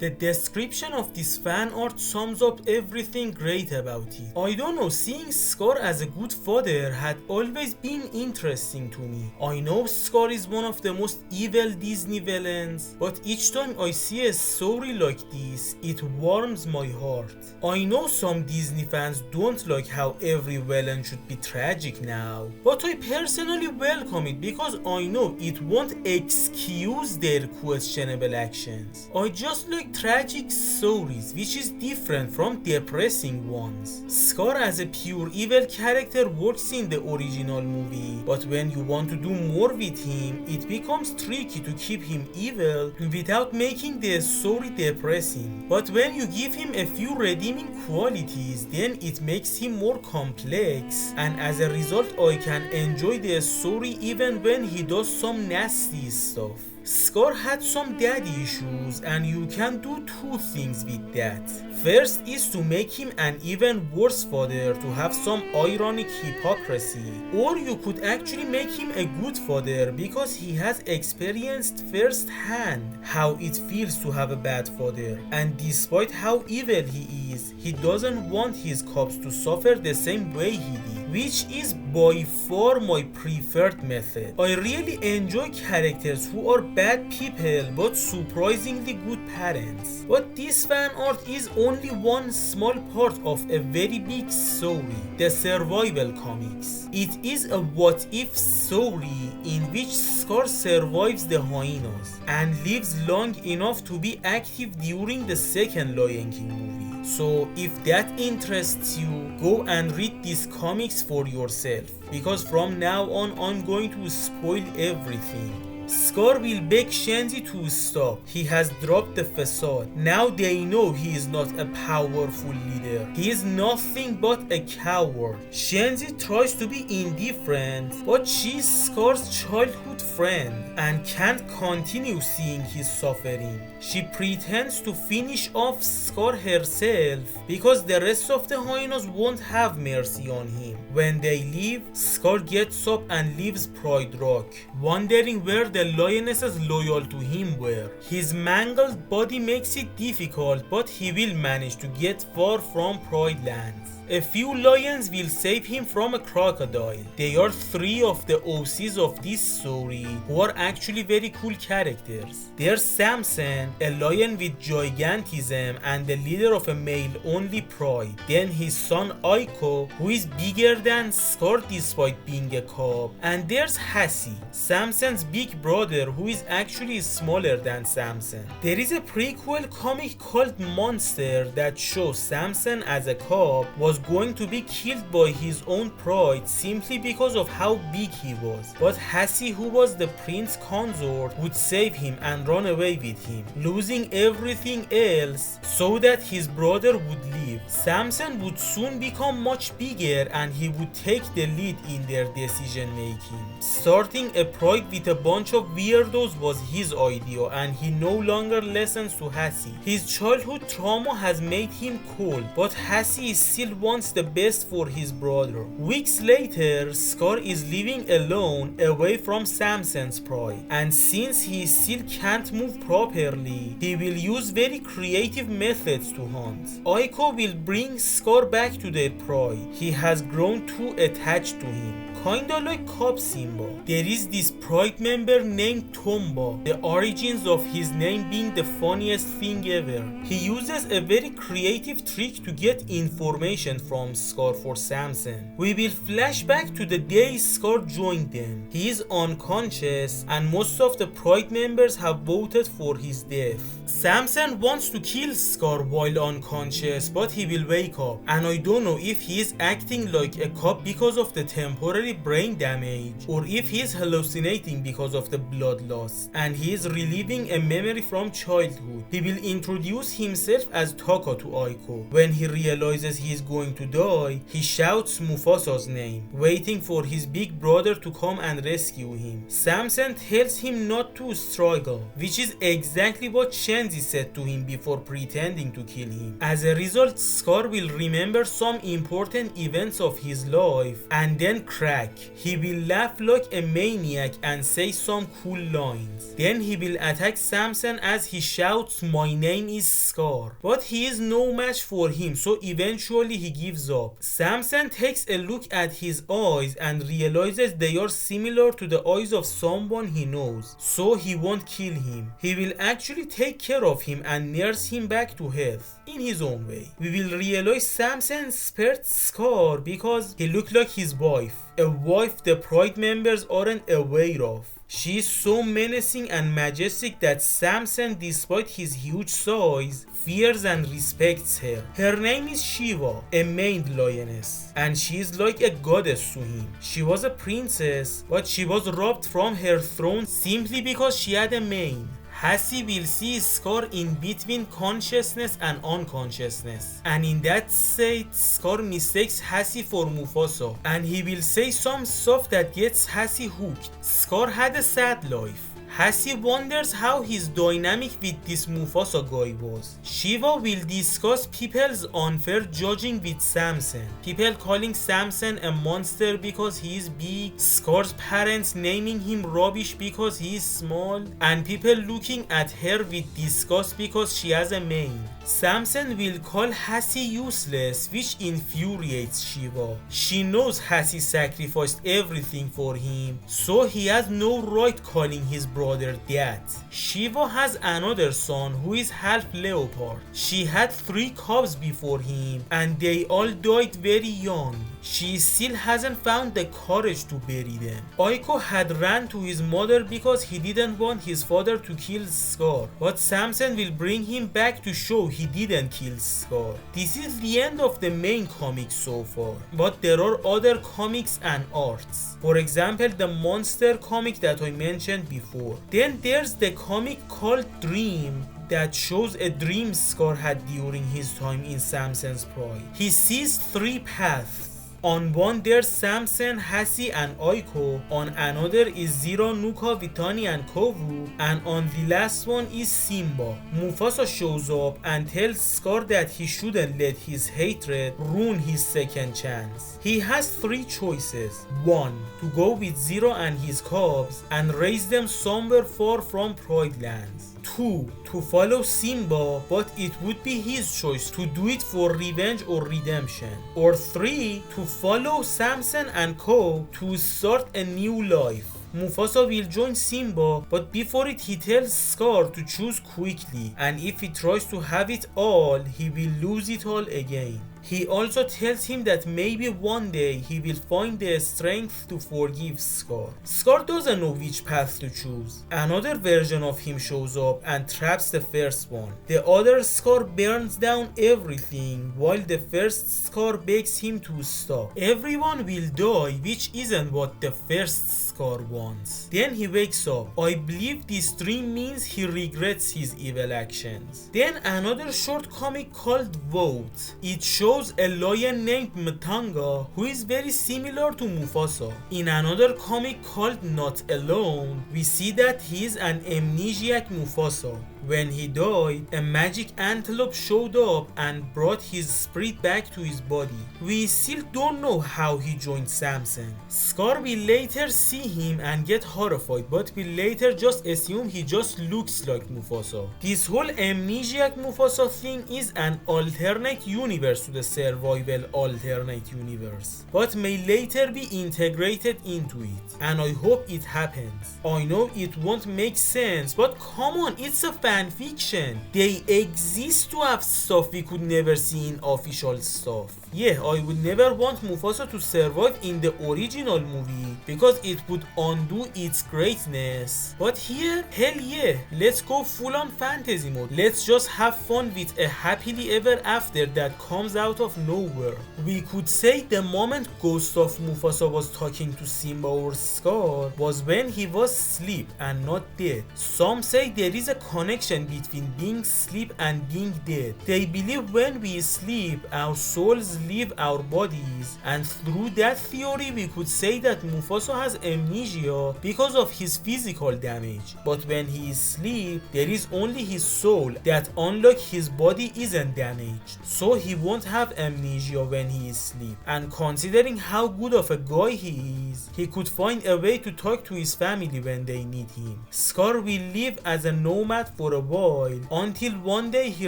The description of this fan art sums up everything great about it. I don't know, seeing Scar as a good father had always been interesting to me. I know Scar is one of the most evil Disney villains, but each time I see a story like this, it warms my heart. I know some Disney fans don't like how every villain should be tragic now, but I personally welcome it because I know it won't excuse their questionable actions. I just like tragic stories, which is different from depressing ones. Scar as a pure evil character works in the original movie, but when you want to do more with him, it becomes tricky to keep him evil without making the story depressing. But when you give him a few redeeming qualities, then it makes him more complex, and as a result I can enjoy the story even when he does some nasty stuff. Scar had some daddy issues, and you can do two things with that. First is to make him an even worse father to have some ironic hypocrisy, or you could actually make him a good father because he has experienced firsthand how it feels to have a bad father, and despite how evil he is, he doesn't want his cubs to suffer the same way he did, which is by far my preferred method. I really enjoy characters who are bad people but surprisingly good parents. But this fan art is only one small part of a very big story, the survival comics. It is a what if story in which Scar survives the Hyenas and lives long enough to be active during the second Lion King movie. So if that interests you, go and read these comics for yourself, because from now on I'm going to spoil everything. Scar will beg Shenzi to stop. He has dropped the facade. Now they know he is not a powerful leader. He is nothing but a coward. Shenzi tries to be indifferent, but she's Scar's childhood friend and can't continue seeing his suffering. She pretends to finish off Scar herself because the rest of the Hyenas won't have mercy on him. When they leave, Scar gets up and leaves Pride Rock, wondering where the lionesses loyal to him were. His mangled body makes it difficult, but he will manage to get far from Pride Lands. A few lions will save him from a crocodile. They are three of the OCs of this story who are actually very cool characters. There's Samson, a lion with gigantism and the leader of a male-only pride. Then his son Aiko, who is bigger than Scar despite being a cub. And there's Hassi, Samson's big brother, who is actually smaller than Samson. There is a prequel comic called Monster that shows Samson as a cub was going to be killed by his own pride simply because of how big he was. But Hassi, who was the prince consort, would save him and run away with him, losing everything else so that his brother would live. Samson would soon become much bigger and he would take the lead in their decision making. Starting a pride with a bunch of weirdos was his idea, and he no longer listens to Hassi. His childhood trauma has made him cold, but Hassi still wants the best for his brother. Weeks later, Scar is living alone away from Samson's pride, and since he still can't move properly, he will use very creative methods to hunt. Aiko will bring Scar back to their pride. He has grown too attached to him, kinda like Cub Simba. There is this pride member named Tomba, the origins of his name being the funniest thing ever. He uses a very creative trick to get information from Scar for Samson. We will flash back to the day Scar joined them. He is unconscious and most of the pride members have voted for his death. Samson wants to kill Scar while unconscious, but he will wake up, and I don't know if he is acting like a cop because of the temporary brain damage, or if he is hallucinating because of the blood loss and he is reliving a memory from childhood. He will introduce himself as Taka to Aiko. When he realizes he is going to die, he shouts Mufasa's name, waiting for his big brother to come and rescue him. Samson tells him not to struggle, which is exactly what Shenzi said to him before pretending to kill him. As a result, Scar will remember some important events of his life and then crash. attack. He will laugh like a maniac and say some cool lines. Then he will attack Samson as he shouts, "My name is Scar." But he is no match for him, so eventually he gives up. Samson takes a look at his eyes and realizes they are similar to the eyes of someone he knows, so he won't kill him. He will actually take care of him and nurse him back to health in his own way. We will realize Samson spared Scar because he looked like his wife, a wife the Pride members aren't aware of. She is so menacing and majestic that Samson, despite his huge size, fears and respects her. Her name is Shiva, a maned lioness, and she is like a goddess to him. She was a princess, but she was robbed from her throne simply because she had a mane. Hassie will see Scar in between consciousness and unconsciousness, and in that state, Scar mistakes Hassie for Mufasa, and he will say some stuff that gets Hassie hooked. Scar had a sad life. Hassie wonders how his dynamic with this Mufasa guy was. Shiva will discuss people's unfair judging with Samson. People calling Samson a monster because he is big, Scar's parents naming him rubbish because he is small, and people looking at her with disgust because she has a mane. Samson will call Hassie useless, which infuriates Shiva. She knows Hassie sacrificed everything for him, so he has no right calling his brother that. Shiva has another son who is half leopard. She had 3 cubs before him and they all died very young. She still hasn't found the courage to bury them. Aiko had ran to his mother because he didn't want his father to kill Scar, but Samson will bring him back to show he didn't kill Scar. This is the end of the main comics so far, but there are other comics and arts. For example, the monster comic that I mentioned before. Then there's the comic called Dream that shows a dream Scar had during his time in Samson's pride. He sees 3 paths. On one there's Samson, Hassie and Aiko, on another is Zira, Nuka, Vitani and Kovu, and on the last one is Simba. Mufasa shows up and tells Scar that he shouldn't let his hatred ruin his second chance. He has 3 choices. 1. To go with Zira and his cubs and raise them somewhere far from Pride Lands. 2. To follow Simba, but it would be his choice to do it for revenge or redemption. Or 3. To follow Samson and Co. to start a new life. Mufasa will join Simba, but before it he tells Scar to choose quickly, and if he tries to have it all, he will lose it all again. He also tells him that maybe one day he will find the strength to forgive Scar. Scar doesn't know which path to choose. Another version of him shows up and traps the first one. The other Scar burns down everything, while the first Scar begs him to stop. Everyone will die, which isn't what the first Scar wants. Then he wakes up. I believe this dream means he regrets his evil actions. Then another short comic called Vote. It shows a lion named Mtanga who is very similar to Mufasa. In another comic called Not Alone, we see that he is an amnesiac Mufasa. When he died, a magic antelope showed up and brought his spirit back to his body. We still don't know how he joined Samson. Scar will later see him and get horrified, but will later just assume he just looks like Mufasa. This whole amnesiac Mufasa thing is an alternate universe to the survival alternate universe, but may later be integrated into it, and I hope it happens. I know it won't make sense, but come on, it's a fan fiction. They exist to have stuff we could never see in official stuff. Yeah, I would never want Mufasa to survive in the original movie because it would undo its greatness. But here, hell yeah, let's go full on fantasy mode. Let's just have fun with a happily ever after that comes out of nowhere. We could say the moment Ghost of Mufasa was talking to Simba or Scar was when he was asleep and not dead. Some say there is a connection between being asleep and being dead. They believe when we sleep, our souls leave our bodies, and through that theory we could say that Mufasa has a amnesia because of his physical damage, but when he is asleep, there is only his soul that unlike his body isn't damaged, so he won't have amnesia when he is asleep. And considering how good of a guy he is, he could find a way to talk to his family when they need him. Scar will live as a nomad for a while until one day he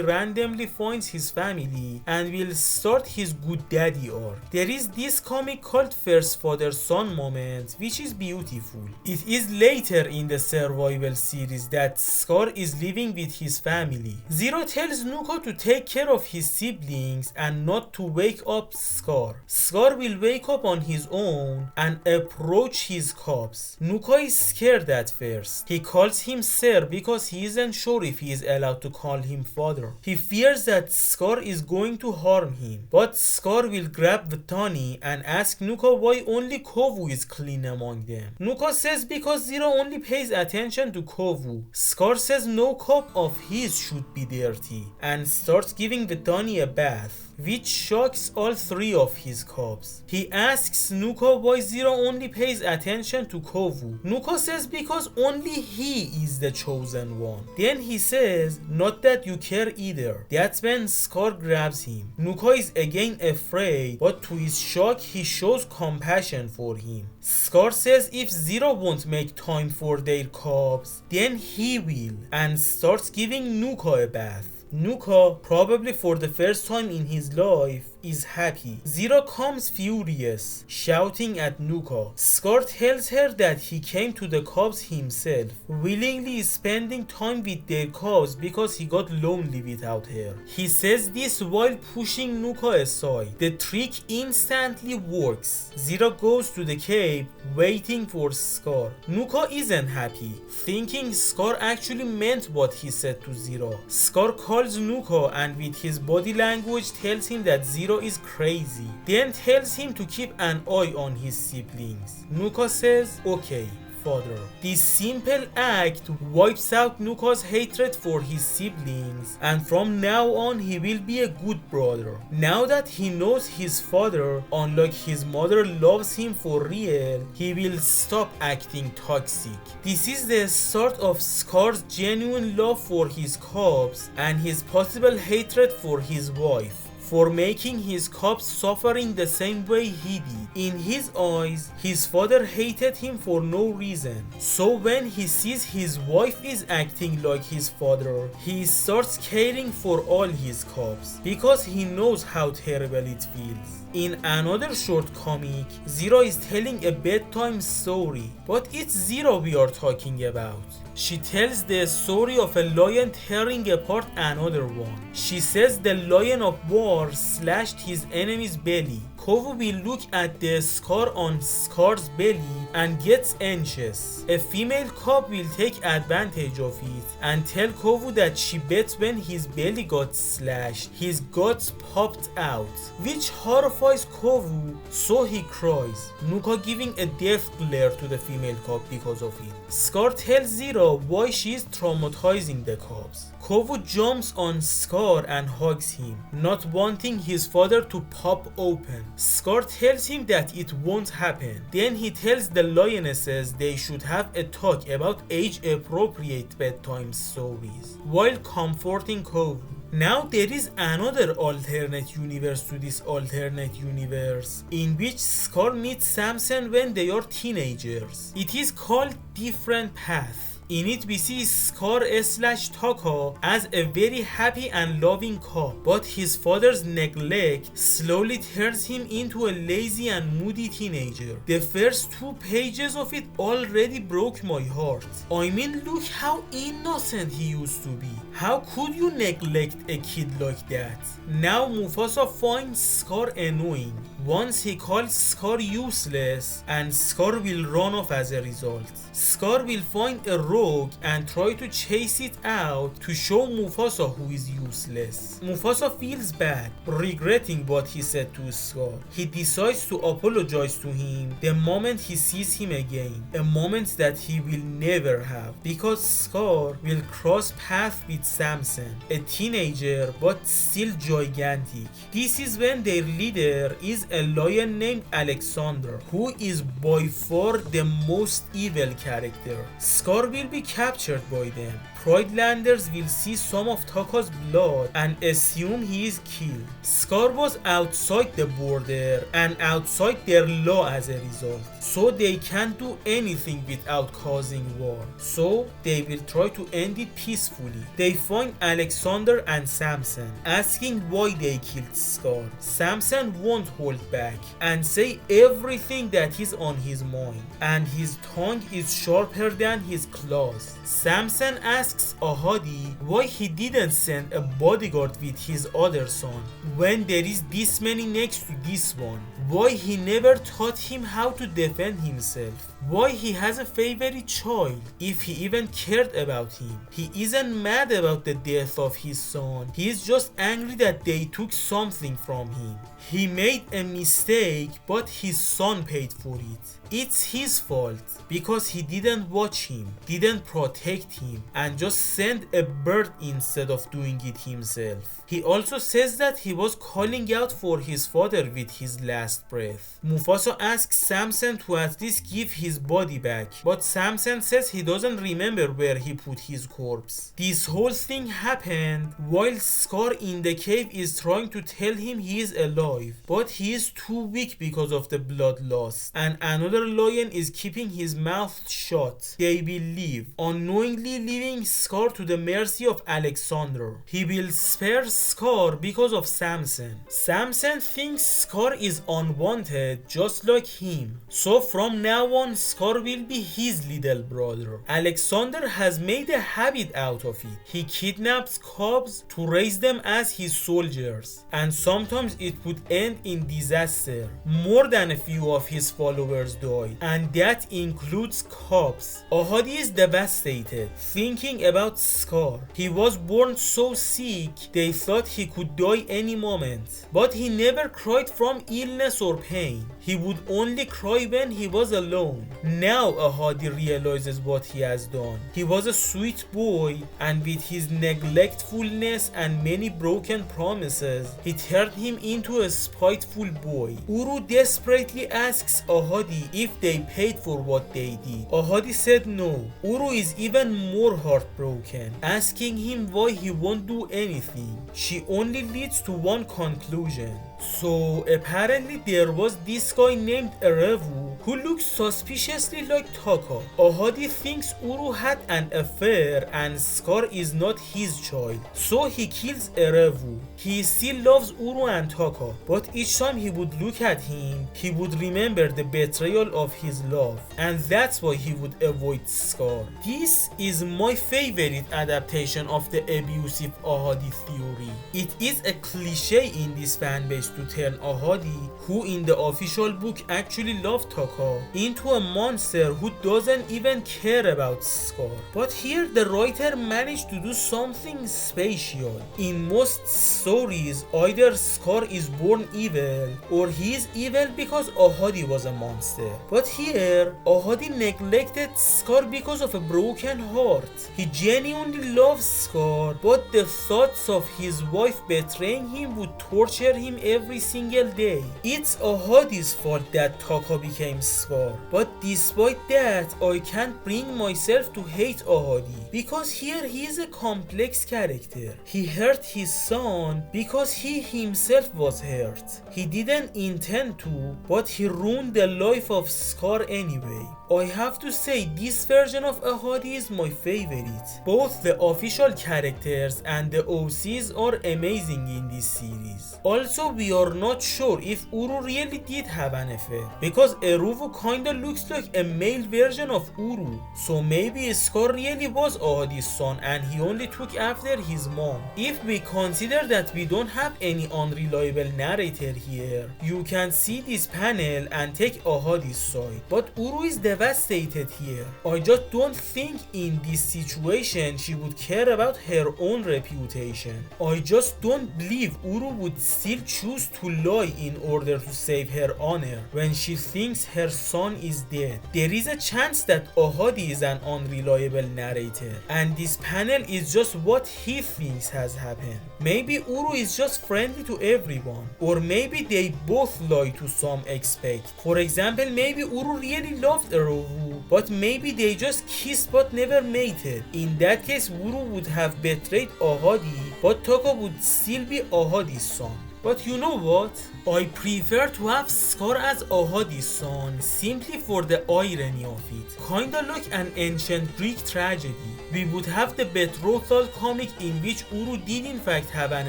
randomly finds his family and will start his good daddy arc. There is this comic called first father son moment, which is beautiful. It is later in the survival series that Scar is living with his family. Zira tells Nuka to take care of his siblings and not to wake up Scar. Scar will wake up on his own and approach his cubs. Nuka is scared at first. He calls him sir because he isn't sure if he is allowed to call him father. He fears that Scar is going to harm him, but Scar will grab Peanuttie and ask Nuka why only Kovu is clean among them. Nuka says because Zira only pays attention to Kovu. Scar says no cup of his should be dirty and starts giving Peanuttie a bath, which shocks all three of his cubs. He asks Nuka why Zira only pays attention to Kovu. Nuka says because only he is the chosen one. Then he says, not that you care either. That's when Scar grabs him. Nuka is again afraid, but to his shock he shows compassion for him. Scar says if Zira won't make time for their cubs, then he will, and starts giving Nuka a bath. Nuka, probably for the first time in his life, is happy. Zira comes furious, shouting at Nuka. Scar tells her that he came to the cubs himself, willingly spending time with their cubs because he got lonely without her. He says this while pushing Nuka aside. The trick instantly works. Zira goes to the cave, waiting for Scar. Nuka isn't happy, thinking Scar actually meant what he said to Zira. Scar calls Nuka and with his body language tells him that Zira is crazy, then tells him to keep an eye on his siblings. Nuka says, okay, father. This simple act wipes out Nuka's hatred for his siblings, and from now on he will be a good brother. Now that he knows his father, unlike his mother, loves him for real, he will stop acting toxic. This is the start of Scar's genuine love for his cubs and his possible hatred for his wife, for making his cubs suffering the same way he did. In his eyes, his father hated him for no reason. So when he sees his wife is acting like his father, he starts caring for all his cubs because he knows how terrible it feels. In another short comic, Zira is telling a bedtime story, but it's Zira we are talking about. She tells the story of a lion tearing apart another one. She says the lion of war slashed his enemy's belly. Kovu will look at the scar on Scar's belly and gets anxious. A female cub will take advantage of it and tell Kovu that she bet when his belly got slashed, his guts popped out, which horrifies Kovu, so he cries, Nuka giving a death glare to the female cub because of it. Scar tells Zira why she is traumatizing the cubs. Kovu jumps on Scar and hugs him, not wanting his father to pop open. Scar tells him that it won't happen. Then he tells the lionesses they should have a talk about age-appropriate bedtime stories, while comforting Kovu. Now there is another alternate universe to this alternate universe, in which Scar meets Samson when they are teenagers. It is called Different Path. In it we see Scar/Taka as a very happy and loving cub, but his father's neglect slowly turns him into a lazy and moody teenager. The first 2 pages of it already broke my heart. I mean, look how innocent he used to be. How could you neglect a kid like that? Now Mufasa finds Scar annoying. Once he calls Scar useless, and Scar will run off as a result. Scar will find a rogue and try to chase it out to show Mufasa who is useless. Mufasa feels bad, regretting what he said to Scar. He decides to apologize to him the moment he sees him again, a moment that he will never have, because Scar will cross paths with Samson, a teenager but still gigantic. This is when their leader is a lion named Alexander, who is by far the most evil character. Scar will be captured by them. Pridelanders will see some of Taka's blood and assume he is killed. Scar was outside the border and outside their law as a result, so they can't do anything without causing war. So they will try to end it peacefully. They find Alexander and Samson, asking why they killed Scar. Samson won't hold back and say everything that is on his mind, and his tongue is sharper than his claws. Samson asks Ahadi why he didn't send a bodyguard with his other son when there is this many next to this one. Why he never taught him how to defend himself. Why he has a favorite child if he even cared about him. He isn't mad about the death of his son. He is just angry that they took something from him. He made a mistake, but his son paid for it. It's his fault because he didn't watch him, didn't protect him, and just sent a bird instead of doing it himself. He also says that he was calling out for his father with his last breath. Mufasa asks Samson to at least give his body back, but Samson says he doesn't remember where he put his corpse. This whole thing happened while Scar in the cave is trying to tell him he is alive, but he is too weak because of the blood loss, and another lion is keeping his mouth shut. They will leave, unknowingly leaving Scar to the mercy of Alexander. He will spare Scar because of Samson. Samson thinks Scar is unwanted just like him, so from now on Scar will be his little brother. Alexander has made a habit out of it. He kidnaps cubs to raise them as his soldiers, and sometimes it would end in disaster. More than a few of his followers die, and that includes cubs. Ahadi is devastated, thinking about Scar. He was born so sick, they thought he could die any moment. But he never cried from illness or pain. He would only cry when he was alone. Now Ahadi realizes what he has done. He was a sweet boy, and with his neglectfulness and many broken promises, he turned him into a spiteful boy. Uru desperately asks Ahadi if they paid for what they did. Ahadi said no. Uru is even more heartbroken, asking him why he won't do anything. She only leads to one conclusion. So apparently there was this guy named Erevu who looks suspiciously like Taka. Ahadi thinks Uru had an affair and Scar is not his child, so he kills Erevu. He still loves Uru and Taka, but each time he would look at him, he would remember the betrayal of his love, and that's why he would avoid Scar. This is my favorite adaptation of the abusive Ahadi theory. It is a cliche in this fanbase to turn Ahadi, who in the official book actually loved Taka, into a monster who doesn't even care about Scar. But here the writer managed to do something special. In most stories, either Scar is born evil or he is evil because Ahadi was a monster. But here, Ahadi neglected Scar because of a broken heart. He genuinely loves Scar, but the thoughts of his wife betraying him would torture him every single day. It's Ahadi's fault that Taka became Scar, but despite that, I can't bring myself to hate Ahadi, because here he is a complex character. He hurt his son because he himself was hurt. He didn't intend to, but he ruined the life of Scar anyway. I have to say this version of Ahadi is my favorite. Both the official characters and the OCs are amazing in this series. Also, we are not sure if Uru really did have an affair, because Eruvu kinda looks like a male version of Uru. So maybe Scar really was Ahadi's son and he only took after his mom. If we consider that we don't have any unreliable narrator here, you can see this panel and take Ahadi's side. But Uru is the devastated here. I just don't think in this situation she would care about her own reputation. I just don't believe Uru would still choose to lie in order to save her honor when she thinks her son is dead. There is a chance that Ahadi is an unreliable narrator, and this panel is just what he thinks has happened. Maybe Uru is just friendly to everyone, or maybe they both lie to some extent. For example, maybe Uru really loved Erovu, but maybe they just kissed but never mated. In that case, Uru would have betrayed Ahadi, but Toko would still be Ahadi's son. But you know what? I prefer to have Scar as Ahadi's son simply for the irony of it. Kinda like an ancient Greek tragedy. We would have the betrothal comic in which Uru did in fact have an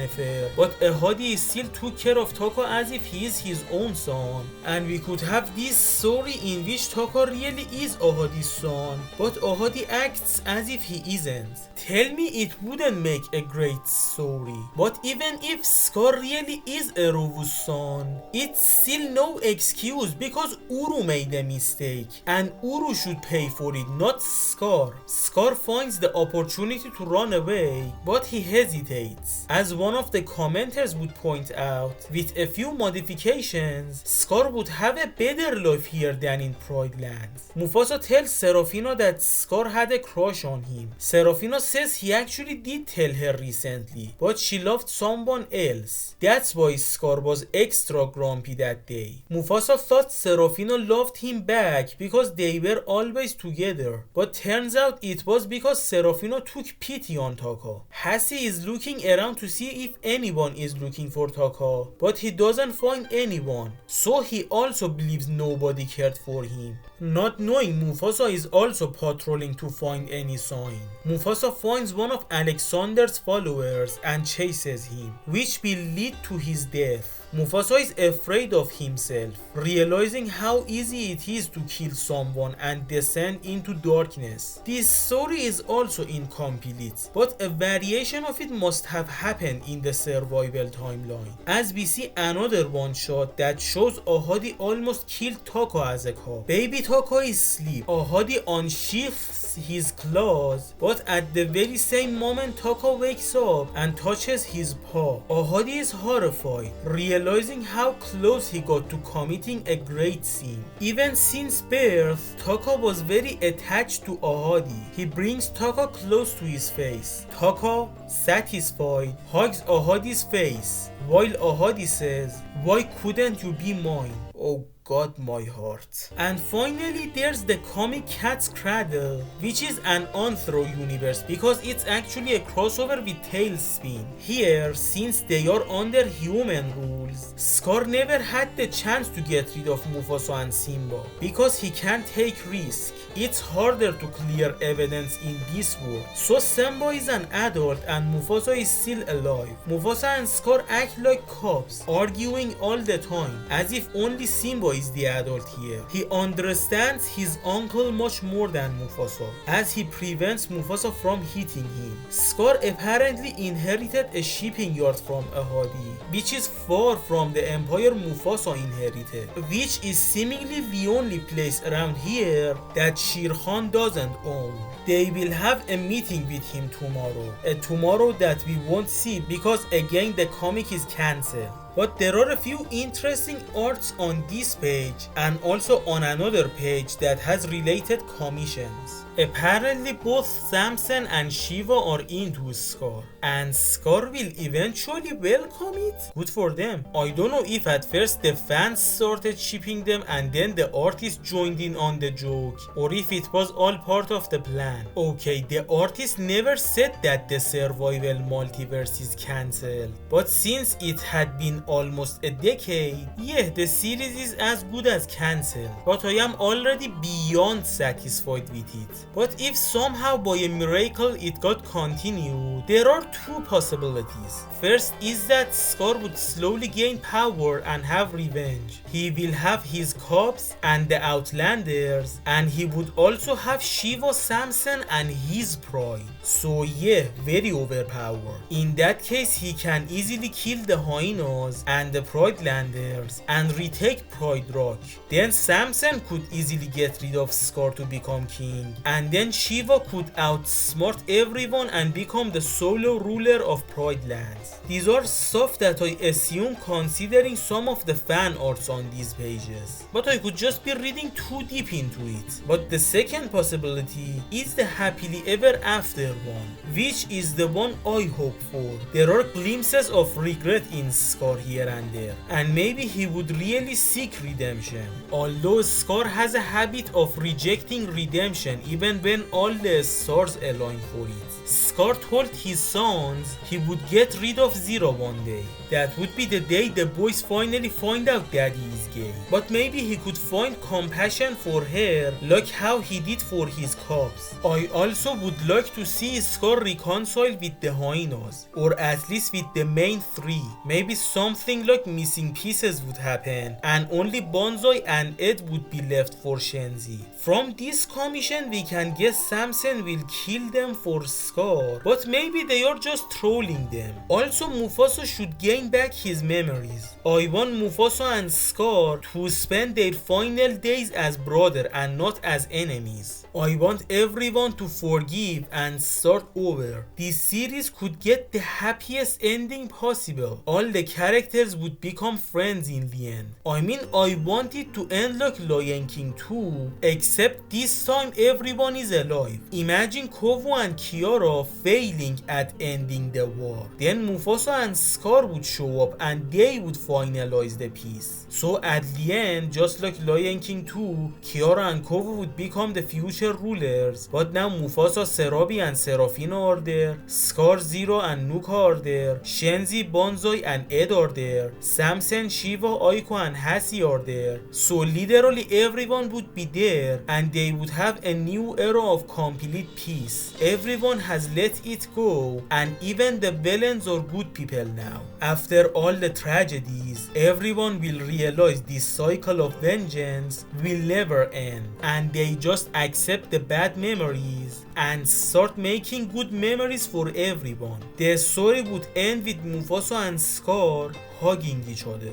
affair, but Ahadi still took care of Toko as if he is his own son. And we could have this story in which Toko really is Ahadi's son, but Ahadi acts as if he isn't. Tell me it wouldn't make a great story. But even if Scar really is Erovu's son, it's still no excuse because Uru made a mistake, and Uru should pay for it, not Scar. Scar finds the opportunity to run away, but he hesitates. As one of the commenters would point out, with a few modifications, Scar would have a better life here than in Pride Lands. Mufasa tells Serafina that Scar had a crush on him. Serafina says he actually did tell her recently, but she loved someone else. That's why Scar was extra grumpy that day. Mufasa thought Serafina loved him back because they were always together, but turns out it was because Serafina took pity on Taka. Hassie is looking around to see if anyone is looking for Taka, but he doesn't find anyone, so he also believes nobody cared for him. Not knowing Mufasa is also patrolling to find any sign. Mufasa finds one of Alexander's followers and chases him, which will lead to his death. Mufasa is afraid of himself, realizing how easy it is to kill someone and descend into darkness. This story is also incomplete, but a variation of it must have happened in the survival timeline, as we see another one shot that shows Ahadi almost killed Taka as a cop. Baby Taka is asleep. Ahadi unsheaths his claws, but at the very same moment Taka wakes up and touches his paw. Ahadi is horrified, realizing how close he got to committing a great sin. Even since birth, Taka was very attached to Ahadi. He brings Taka close to his face. Taka, satisfied, hugs Ahadi's face, while Ahadi says, "Why couldn't you be mine?" Oh God, my heart. And finally there's the comic Cat's Cradle, which is an Anthro universe because it's actually a crossover with Tailspin. Here, since they are under human rules, Scar never had the chance to get rid of Mufasa and Simba because he can't take risk. It's harder to clear evidence in this world. So Simba is an adult and Mufasa is still alive. Mufasa and Scar act like cops, arguing all the time, as if only Simba is the adult here. He understands his uncle much more than Mufasa, as he prevents Mufasa from hitting him. Scar apparently inherited a shipping yard from Ahadi, which is far from the empire Mufasa inherited, which is seemingly the only place around here that Shere Khan doesn't own. They will have a meeting with him tomorrow, a tomorrow that we won't see because again the comic is cancelled. But there are a few interesting arts on this page and also on another page that has related commissions. Apparently both Samson and Shiva are into Scar, and Scar will eventually welcome it? Good for them. I don't know if at first the fans started shipping them and then the artist joined in on the joke, or if it was all part of the plan. Okay, the artist never said that the survival multiverse is cancelled, but since it had been almost a decade, yeah, the series is as good as cancelled, but I am already beyond satisfied with it. But if somehow by a miracle it got continued, there are two possibilities. First is that Scar would slowly gain power and have revenge. He will have his cops and the Outlanders, and he would also have Shiva, Samson and his pride. So yeah, very overpowered. In that case he can easily kill the Hyenas Hyenas and the Pride Landers and retake Pride Rock. Then Samson could easily get rid of Scar to become king, and then Shiva could outsmart everyone and become the solo ruler of Pride Lands. These are stuff that I assume considering some of the fan arts on these pages, but I could just be reading too deep into it. But the second possibility is the happily ever after one, which is the one I hope for. There are glimpses of regret in Scar here and there, and maybe he would really seek redemption. Although Scar has a habit of rejecting redemption even when all the stars align for it. Scar told his sons he would get rid of Zira one day. That would be the day the boys finally find out Daddy is gay. But maybe he could find compassion for her like how he did for his cubs. I also would like to see Scar reconcile with the Hyenas, or at least with the main three. Maybe something like missing pieces would happen and only Bonsai and Ed would be left for Shenzi. From this commission we can guess Samson will kill them for Scar, but maybe they are just trolling them. Also Mufasa should gain back his memories. I want Mufasa and Scar to spend their final days as brother and not as enemies. I want everyone to forgive and start over. This series could get the happiest ending possible. All the characters would become friends in the end. I mean, I want it to end like Lion King 2, except this time everyone is alive. Imagine Kovu and Kiara failing at ending the war. Then Mufasa and Scar would show up and they would finalize the peace. So at the end, just like Lion King 2, Kiara and Kovu would become the future rulers, but now Mufasa, Serabi and Serafina are there, Scar, Zira and Nuka are there, Shenzi, Bonsai and Ed are there, Samson, Shiva, Aiko and Hassie are there. So literally everyone would be there and they would have a new era of complete peace. Everyone has let it go and even the villains are good people now. After all the tragedies, everyone will realize this cycle of vengeance will never end and they just accept the bad memories and start making good memories for everyone. The story would end with Mufasa and Scar hugging each other.